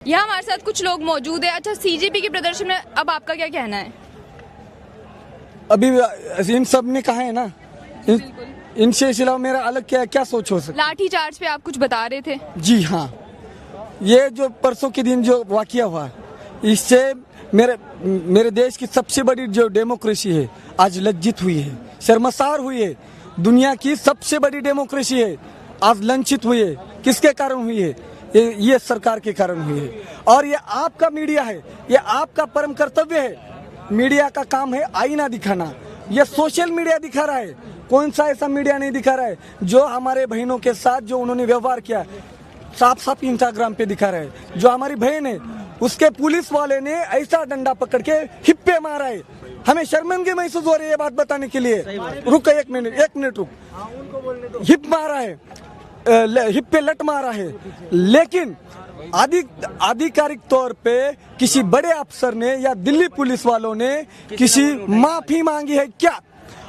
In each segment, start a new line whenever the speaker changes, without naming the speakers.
यहाँ हमारे साथ कुछ लोग मौजूद है। अच्छा, सीजेपी के प्रदर्शन में अब आपका क्या कहना है?
अभी इन सब ने कहा है ना, इनसे सिवा मेरा अलग क्या सोच हो सकता।
लाठी चार्ज पे आप कुछ बता रहे थे।
जी हाँ, ये जो परसों के दिन जो वाकया हुआ, इससे मेरे देश की सबसे बड़ी जो डेमोक्रेसी है आज लज्जित हुई है, शर्मसार हुई है। दुनिया की सबसे बड़ी डेमोक्रेसी है आज लंचित हुई है। किसके कारण हुई है? ये सरकार के कारण हुई है। और ये आपका मीडिया है, ये आपका परम कर्तव्य है। मीडिया का काम है आईना दिखाना। ये सोशल मीडिया दिखा रहा है। कौन सा ऐसा मीडिया नहीं दिखा रहा है जो हमारे बहनों के साथ जो उन्होंने व्यवहार किया, साफ साफ इंस्टाग्राम पे दिखा रहा है। जो हमारी बहन है उसके पुलिस वाले ने ऐसा डंडा पकड़ के हिप्पे मारा है। हमें शर्मिंदगी महसूस हो रही है ये बात बताने के लिए। रुक एक मिनट रुक। हिप मारा है, हिप पे लट मारा है, लेकिन आधिकारिक तौर पे किसी बड़े अफसर ने या दिल्ली पुलिस वालों ने किसी माफी मांगी है क्या?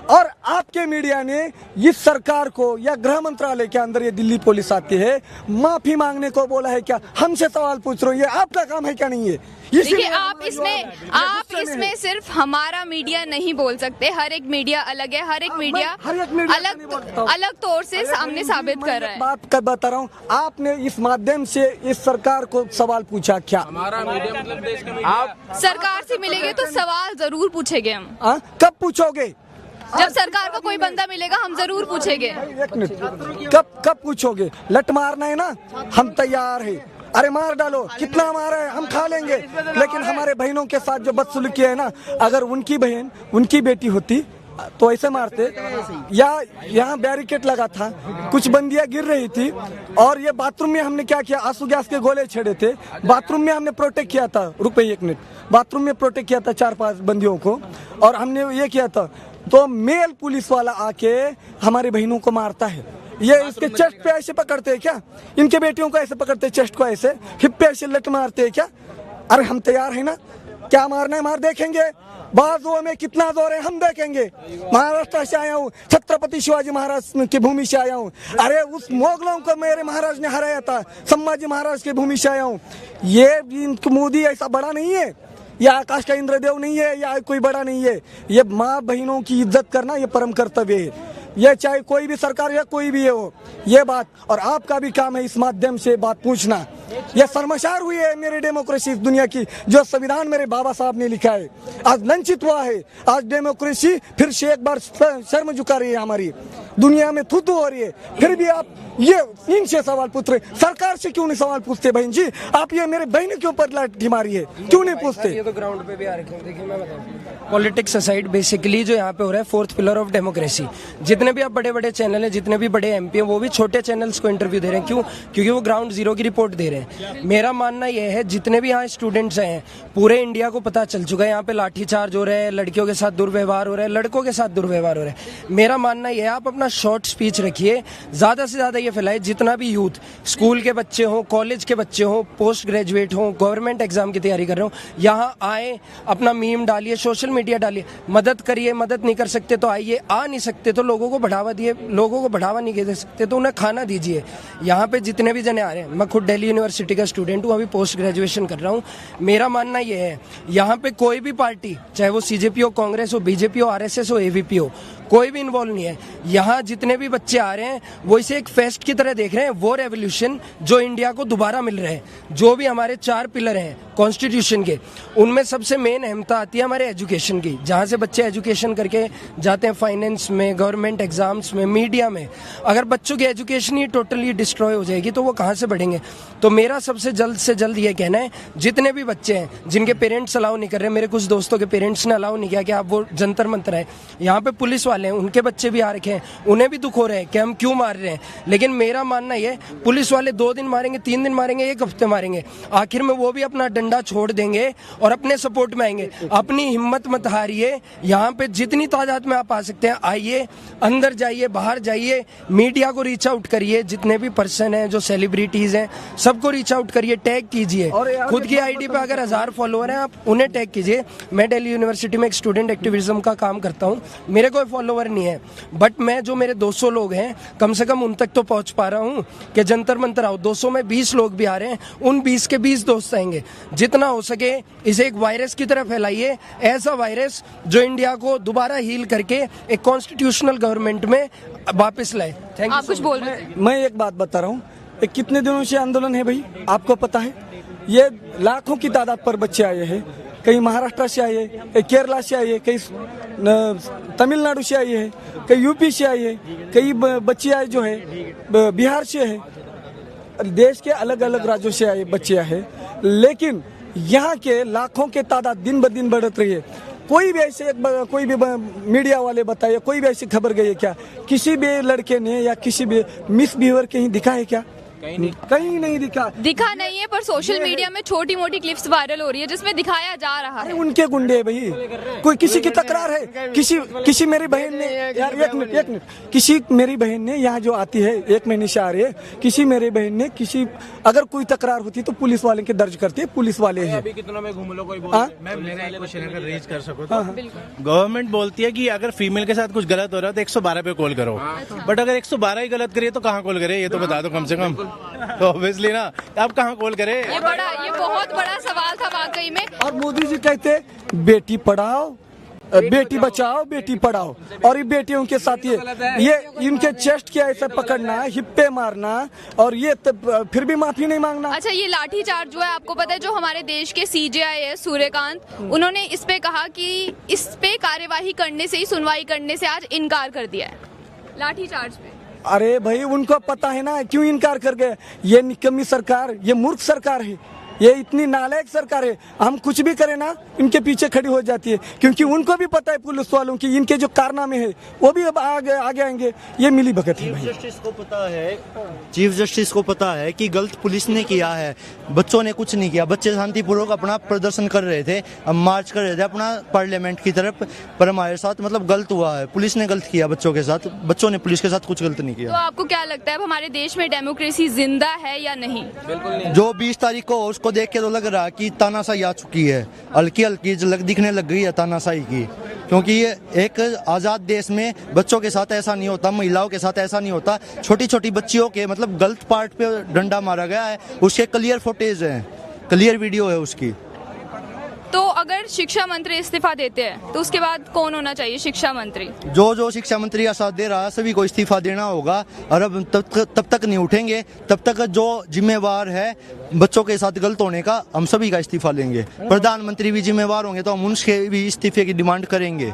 और आपके मीडिया ने इस सरकार को या गृह मंत्रालय के अंदर ये दिल्ली पुलिस आती है, माफी मांगने को बोला है क्या? हमसे सवाल पूछ रहे हो, ये आपका काम है क्या? नहीं है।
देखिए, आप इसमें सिर्फ हमारा मीडिया नहीं बोल सकते। हर एक मीडिया अलग है, हर एक मीडिया अलग तौर से सामने साबित कर रहा है।
बात कर बता रहा हूँ, आपने इस माध्यम से इस सरकार को सवाल पूछा क्या?
हमारा मीडिया मतलब देश का
आप सरकार से मिलेंगे तो सवाल जरूर पूछेंगे हम।
कब पूछोगे?
जब सरकार का कोई बंदा मिलेगा हम जरूर पूछेंगे।
एक मिनट, कब पूछोगे? लट मारना है ना, हम तैयार है। अरे मार डालो, कितना मारा है हम खा लेंगे। लेकिन हमारे बहनों के साथ जो बदसलूकी है ना, अगर उनकी बहन उनकी बेटी होती तो ऐसे मारते। या यहाँ बैरिकेड लगा था, कुछ बंदियां गिर रही थी, और ये बाथरूम में हमने क्या किया? आंसू गैस के गोले छेड़े थे। बाथरूम में हमने प्रोटेक्ट किया था। रुपए एक मिनट, बाथरूम में प्रोटेक्ट किया था 4-5 बंदियों को, और हमने ये किया था। तो मेल पुलिस वाला आके हमारी बहनों को मारता है। ये इसके चेस्ट पे ऐसे पकड़ते हैं क्या? इनके बेटियों को ऐसे पकड़ते हैं, चेस्ट को ऐसे, हिप पे ऐसे लट मारते हैं क्या? अरे हम तैयार है ना, क्या मारना है मार देखेंगे। बाजुओं में कितना जोर है हम देखेंगे। महाराष्ट्र से आया हूँ, छत्रपति शिवाजी महाराज की भूमि से आया हूँ। अरे उस मोगलों को मेरे महाराज ने हराया था, संभाजी महाराज की भूमि से आया हूँ। ये मोदी ऐसा बड़ा नहीं है, या आकाश का इंद्रदेव नहीं है, या कोई बड़ा नहीं है। ये माँ बहनों की इज्जत करना ये परम कर्तव्य है। ये चाहे कोई भी सरकार या कोई भी हो, ये बात, और आपका भी काम है इस माध्यम से बात पूछना। ये शर्मसार हुई है मेरी डेमोक्रेसी, इस दुनिया की जो संविधान मेरे बाबा साहब ने लिखा है, आज लंचित हुआ है। आज डेमोक्रेसी फिर से एक बार शर्म झुका रही है, हमारी दुनिया में थू हो रही है। फिर भी आप ये इनसे सवाल पूछ रहे, सरकार से क्यों नहीं सवाल पूछते? बहन जी, आप ये मेरे बहन के ऊपर लाठी मारी है, क्यों नहीं पूछते?
ये तो ग्राउंड पे भी आ रखे हैं। देखिए मैं बताऊं, पॉलिटिक्स असाइड, बेसिकली जो यहाँ पे हो रहा है फोर्थ पिलर ऑफ डेमोक्रेसी। जितने भी आप बड़े बड़े चैनल हैं, जितने भी बड़े एमपी हैं, वो भी छोटे चैनल्स को इंटरव्यू दे रहे हैं। क्यों? क्योंकि वो ग्राउंड जीरो की रिपोर्ट दे रहे हैं। मेरा मानना यह है, जितने भी यहाँ स्टूडेंट्स हैं, पूरे इंडिया को पता चल चुका है यहाँ पे लाठीचार्ज हो रहा है, लड़कियों के साथ दुर्व्यवहार हो रहा है, लड़कों के साथ दुर्व्यवहार हो रहा है। मेरा मानना यह है, आप अपना शॉर्ट स्पीच रखिए, ज्यादा से ज्यादा ये फैलाए। जितना भी यूथ, स्कूल के बच्चे हों, कॉलेज के बच्चे हों, पोस्ट ग्रेजुएट हों, गवर्नमेंट एग्जाम की तैयारी कर रहे हो, यहाँ आए, अपना मीम डालिए, सोशल मीडिया डालिए, मदद करिए। मदद नहीं कर सकते तो आइए, आ नहीं सकते तो लोगों को बढ़ावा दिए, लोगों को बढ़ावा नहीं दे सकते तो उन्हें खाना दीजिए। यहाँ पे जितने भी जने आ रहे हैं, मैं खुद दिल्ली यूनिवर्सिटी का स्टूडेंट हूँ, अभी पोस्ट ग्रेजुएशन कर रहा हूँ। मेरा मानना यह है, यहाँ पे कोई भी पार्टी, चाहे वो सीजेपी हो, कांग्रेस हो, बीजेपी हो, आरएसएस हो, एवीपी हो, कोई भी इन्वॉल्व नहीं है। यहाँ जितने भी बच्चे आ रहे हैं वो इसे एक फेस्ट की तरह देख रहे हैं, वो रेवोल्यूशन जो इंडिया को दोबारा मिल रहा है। जो भी हमारे 4 पिलर हैं कॉन्स्टिट्यूशन के, उनमें सबसे मेन अहमता आती है हमारे एजुकेशन की। जहाँ से बच्चे एजुकेशन करके जाते हैं फाइनेंस में, गवर्नमेंट एग्जाम्स में, मीडिया में, अगर बच्चों की एजुकेशन ही टोटली डिस्ट्रॉय हो जाएगी तो वो कहाँ से बढ़ेंगे? तो मेरा सबसे जल्द से जल्द ये कहना है, जितने भी बच्चे हैं जिनके पेरेंट्स अलाउ नहीं कर रहे, मेरे कुछ दोस्तों के पेरेंट्स ने अलाउ नहीं किया कि आप वो जंतर मंतर है, यहाँ पे पुलिस वाले हैं, उनके बच्चे भी आ रखे हैं, उन्हें भी दुख हो रहा है कि हम क्यों मार रहे हैं। लेकिन मेरा मानना ये, पुलिस वाले 2 दिन मारेंगे, 3 दिन मारेंगे, 1 हफ्ते मारेंगे, आखिर में वो भी अपना डंडा छोड़ देंगे और अपने सपोर्ट में आएंगे। अपनी हिम्मत मत हारिए, यहाँ पे जितनी तादाद में आप आ सकते हैं आइए, अंदर जाइए, बाहर जाइए, मीडिया को रीच आउट करिए, जितने भी पर्सन हैं जो सेलिब्रिटीज हैं सबको रीच आउट करिए, टैग कीजिए। खुद की आईडी पे अगर 1000 फॉलोअर हैं आप उन्हें टैग कीजिए। मैं दिल्ली यूनिवर्सिटी में एक स्टूडेंट एक्टिविज्म का काम करता हूँ, मेरे कोई फॉलोअर नहीं है, बट मैं जो मेरे 200 लोग हैं कम से कम उन तक तो पहुंच पा रहा हूँ कि जंतर मंतर आओ। 200 में 20 लोग भी आ रहे हैं, उन 20 के 20 दोस्त आएंगे। जितना हो सके इसे एक वायरस की तरह फैलाइए, ऐसा वायरस जो इंडिया को दोबारा हील करके एक कॉन्स्टिट्यूशनल गवर्नमेंट में वापस लाए। थैंक
आप
यू।
कुछ बोल रहे थे?
मैं एक बात बता रहा हूँ, कितने दिनों से आंदोलन है भाई, आपको पता है? ये लाखों की तादाद पर बच्चे आए हैं, कहीं महाराष्ट्र से आए, कहीं केरला से आए, कहीं तमिलनाडु से आए हैं, कहीं यूपी से आए हैं, कई बच्चे आए जो है बिहार से है, देश के अलग अलग राज्यों से आए बच्चे आए। लेकिन यहाँ के लाखों के तादाद दिन ब दिन बढ़त रही है। कोई भी ऐसे कोई भी मीडिया वाले बताइए, कोई भी ऐसी खबर गई है क्या? किसी भी लड़के ने या किसी भी मिसबिहेवियर कहीं दिखा है क्या? कहीं नहीं दिखा
नहीं है, पर सोशल मीडिया में छोटी मोटी क्लिप्स वायरल हो रही है जिसमें दिखाया जा रहा है।
उनके गुंडे है भाई, कोई किसी की तकरार है, किसी मेरी बहन ने यार एक मिनट किसी मेरी बहन ने यहाँ जो आती है 1 महीने से आ रही है, किसी मेरी बहन ने किसी अगर कोई तकरार होती है तो पुलिस वाले के दर्ज करते हैं, पुलिस वाले हैं।
अभी कितनों में घूम लो कोई मैं मेरा एक क्वेश्चन अगर रेज कर सको तो गवर्नमेंट बोलती है कि अगर फीमेल के साथ कुछ गलत हो रहा है तो 112 पे कॉल करो, बट अगर 112 ही गलत करिए तो कहाँ कॉल करे? ये तो बता दो कम से कम। तो ऑब्वियसली ना, आप कहाँ कॉल करें?
ये बहुत बड़ा सवाल था वाकई में।
और मोदी जी कहते बेटी पढ़ाओ, बेटी बचाओ, बेटी पढ़ाओ, और ये बेटियों के साथ ये इनके चेस्ट के ऐसे पकड़ना, हिप पे मारना, और ये फिर भी माफी नहीं मांगना।
अच्छा, ये लाठी चार्ज जो है, आपको पता है जो हमारे देश के CJI है सूर्यकांत, उन्होंने इस पे कहा कि इस पे कार्यवाही करने से ही, सुनवाई करने से आज इनकार कर दिया है लाठी चार्ज पे।
अरे भाई उनको पता है ना क्यों इनकार कर गए। ये निकम्मी सरकार, ये मूर्ख सरकार है, ये इतनी नालायक सरकार है। हम कुछ भी करें ना इनके पीछे खड़ी हो जाती है, क्योंकि उनको भी पता है पुलिस वालों की इनके जो कारनामे है वो भी अब आगे आएंगे। ये मिली भगत है भाई।
चीफ जस्टिस को पता है कि गलत पुलिस ने किया है, बच्चों ने कुछ नहीं किया। बच्चे शांतिपूर्वक अपना प्रदर्शन कर रहे थे, मार्च कर रहे थे अपना पार्लियामेंट की तरफ, पर हमारे साथ मतलब गलत हुआ है। पुलिस ने गलत किया बच्चों के साथ, बच्चों ने पुलिस के साथ कुछ गलत नहीं
तो
किया।
आपको क्या लगता है अब हमारे देश में डेमोक्रेसी जिंदा है या नहीं?
बिल्कुल नहीं।
जो 20 तारीख को उसको देख के तो लग रहा है कि तानाशाही आ चुकी है, हल्की हल्की झलक दिखने लग गई है तानाशाही की। क्योंकि ये एक आजाद देश में बच्चों के साथ ऐसा नहीं होता, महिलाओं के साथ ऐसा नहीं होता। छोटी छोटी बच्चियों के मतलब गलत पार्ट पे डंडा मारा गया है, उसके क्लियर फुटेज है, क्लियर वीडियो है उसकी।
तो अगर शिक्षा मंत्री इस्तीफा देते हैं तो उसके बाद कौन होना चाहिए शिक्षा मंत्री?
जो शिक्षा मंत्री का साथ दे रहा है सभी को इस्तीफा देना होगा, और अब तब तक नहीं उठेंगे तब तक जो जिम्मेवार है बच्चों के साथ गलत होने का, हम सभी का इस्तीफा लेंगे। प्रधानमंत्री भी जिम्मेवार होंगे तो हम उनके भी इस्तीफे की डिमांड करेंगे।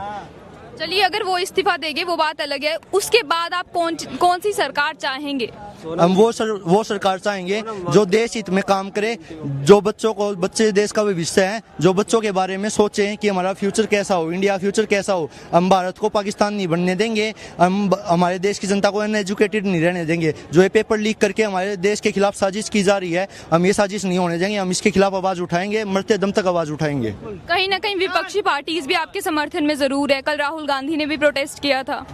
चलिए, अगर वो इस्तीफा देंगे वो बात अलग है, उसके बाद आप कौन सी सरकार चाहेंगे?
हम वो सरकार चाहेंगे जो देश हित में काम करे, जो बच्चे देश का भविष्य है, जो बच्चों के बारे में सोचे कि हमारा फ्यूचर कैसा हो, इंडिया फ्यूचर कैसा हो। हम भारत को पाकिस्तान नहीं बनने देंगे, हम हमारे देश की जनता को अनएजुकेटेड नहीं रहने देंगे। जो ये पेपर लीक करके हमारे देश के खिलाफ साजिश की जा रही है, हम ये साजिश नहीं होने देंगे। हम इसके खिलाफ आवाज उठाएंगे, मरते दम तक आवाज उठाएंगे।
कहीं ना कहीं विपक्षी पार्टीज भी आपके समर्थन में जरूर है। कल राहुल गांधी ने भी प्रोटेस्ट किया था।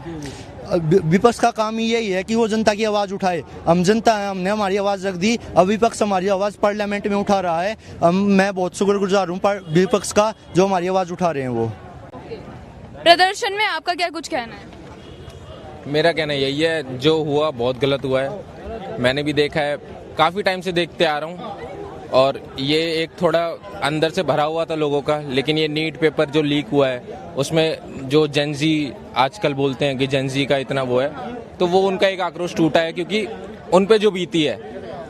विपक्ष का काम ही यही है कि वो जनता की आवाज उठाए। हम जनता है, हमने हमारी आवाज रख दी, अब विपक्ष हमारी आवाज पार्लियामेंट में उठा रहा है। मैं बहुत शुक्रगुजार हूँ विपक्ष का जो हमारी आवाज उठा रहे हैं। वो
प्रदर्शन में आपका क्या कुछ कहना है?
मेरा कहना यही है, जो हुआ बहुत गलत हुआ है। मैंने भी देखा है, काफ़ी टाइम से देखते आ रहा हूँ, और ये एक थोड़ा अंदर से भरा हुआ था लोगों का। लेकिन ये नीट पेपर जो लीक हुआ है उसमें जो जेनजी आजकल बोलते हैं कि जेनजी का इतना वो है, तो वो उनका एक आक्रोश टूटा है, क्योंकि उन पे जो बीती है,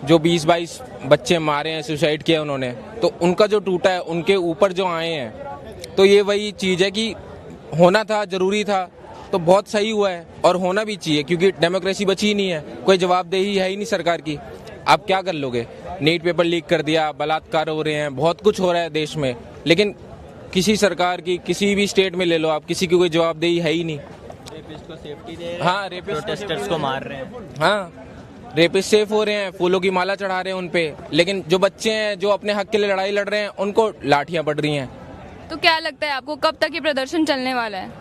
जो 20-22 बच्चे मारे हैं, सुसाइड किया उन्होंने, तो उनका जो टूटा है, उनके ऊपर जो आए हैं, तो ये वही चीज़ है कि होना था, ज़रूरी था, तो बहुत सही हुआ है और होना भी चाहिए, क्योंकि डेमोक्रेसी बची ही नहीं है, कोई जवाबदेही है ही नहीं सरकार की। आप क्या कर लोगे? नीट पेपर लीक कर दिया, बलात्कार हो रहे हैं, बहुत कुछ हो रहा है देश में, लेकिन किसी सरकार की, किसी भी स्टेट में ले लो आप, किसी की कोई जवाबदेही है ही नहीं।
रेपिस्ट को सेफ्टी दे रहे हैं,
हाँ, रेपिस्ट
प्रोटेस्टर्स को मार रहे हैं।
हाँ, रेपिस्ट सेफ हो रहे हैं, फूलों की माला चढ़ा रहे हैं उन पे, लेकिन जो बच्चे हैं जो अपने हक के लिए लड़ाई लड़ रहे हैं उनको लाठियां पड़ रही हैं।
तो क्या लगता है आपको कब तक ये प्रदर्शन चलने वाला है?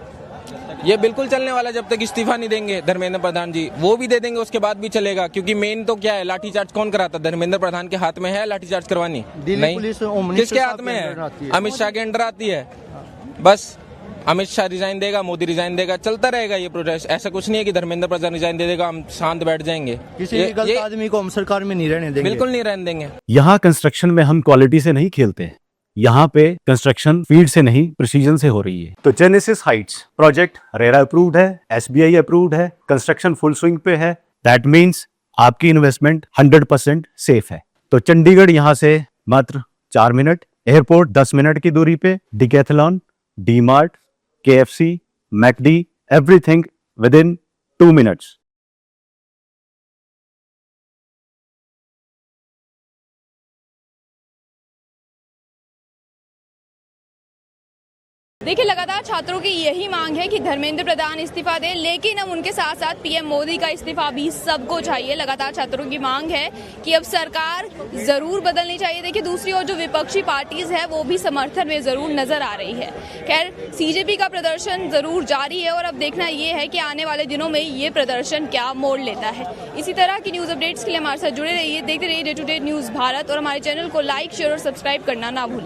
ये बिल्कुल चलने वाला, जब तक इस्तीफा नहीं देंगे धर्मेंद्र प्रधान जी। वो भी दे देंगे उसके बाद भी चलेगा, क्योंकि मेन तो क्या है, लाठीचार्ज कौन कराता? धर्मेंद्र प्रधान के हाथ में है लाठीचार्ज करवानी?
दिल्ली पुलिस होम मिनिस्टर
किसके हाथ
साहब
में
के अंडर आती
है?
है।
अमित शाह के अंडर आती है। बस अमित शाह रिजाइन देगा, मोदी रिजाइन देगा, चलता रहेगा ये प्रोटेस्ट। ऐसा कुछ नहीं है कि धर्मेंद्र प्रधान रिजाइन दे देगा हम शांत बैठ जाएंगे।
किसी भी गलत आदमी को हम सरकार में नहीं रहने देंगे,
बिल्कुल नहीं रहने देंगे।
यहाँ कंस्ट्रक्शन में हम क्वालिटी से नहीं खेलते हैं, यहाँ पे कंस्ट्रक्शन फील्ड से नहीं प्रिसीजन से हो रही है। तो genesis Heights project RERA approved है, SBI अप्रूव्ड है, कंस्ट्रक्शन फुल स्विंग पे है। दैट मीन्स आपकी इन्वेस्टमेंट 100% सेफ है। तो चंडीगढ़ यहाँ से मात्र 4 मिनट, एयरपोर्ट 10 मिनट की दूरी पे, decathlon, DMart, KFC, McD, everything with in 2 minutes.
देखिए, लगातार छात्रों की यही मांग है कि धर्मेंद्र प्रधान इस्तीफा दें, लेकिन अब उनके साथ साथ पीएम मोदी का इस्तीफा भी सबको चाहिए। लगातार छात्रों की मांग है कि अब सरकार जरूर बदलनी चाहिए। देखिए, दूसरी ओर जो विपक्षी पार्टीज है वो भी समर्थन में जरूर नजर आ रही है। खैर, CJP का प्रदर्शन जरूर जारी है और अब देखना ये है कि आने वाले दिनों में ये प्रदर्शन क्या मोड़ लेता है। इसी तरह की न्यूज अपडेट्स के लिए हमारे साथ जुड़े रहिए, देखते रहिए day to day news Bharat और हमारे चैनल को लाइक, शेयर और सब्सक्राइब करना ना भूलें।